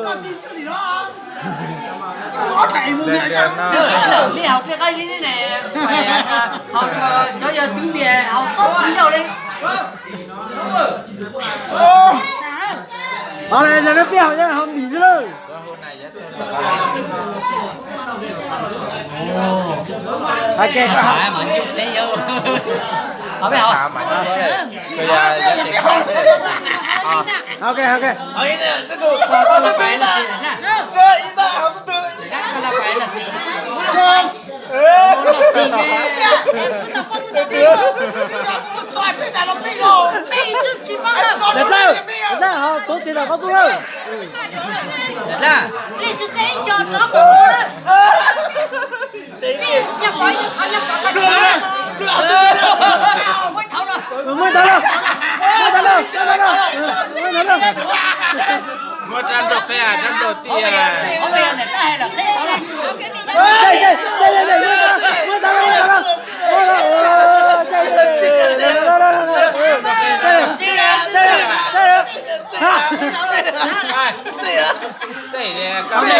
Con tin chưa gì đó. Chưa có này một người đâu. Đi học trên cái gì thế này phải học cho giờ tiếng Việt học sốt chính đầu đi. Ở đây là nó béo chứ không bị gì đâu. Ok, có học. Mà chút lấy vô. Học biết học. Ok, ok. Con là phải là gì nè. Chơi ý ta học từ từ. Con là phải là gì. Chơi. Con là gì Xoài bây giờ làm gì rồi? Mày chứ chỉ mong là Được rồi, họ tốt thì là có tốt rồi. là lấy cho dễ cho nó một thôi. Đi, nhập khỏi cho thằng nhập vào cái gì. mới thấu rồi. Mới tới đâu? Mới tới đâu? Mới tới đâu? Một trăm đột thế à, trăm đột thì Có bây giờ để ta hay là thế thấu này. Đây, mới tới đâu? Chạy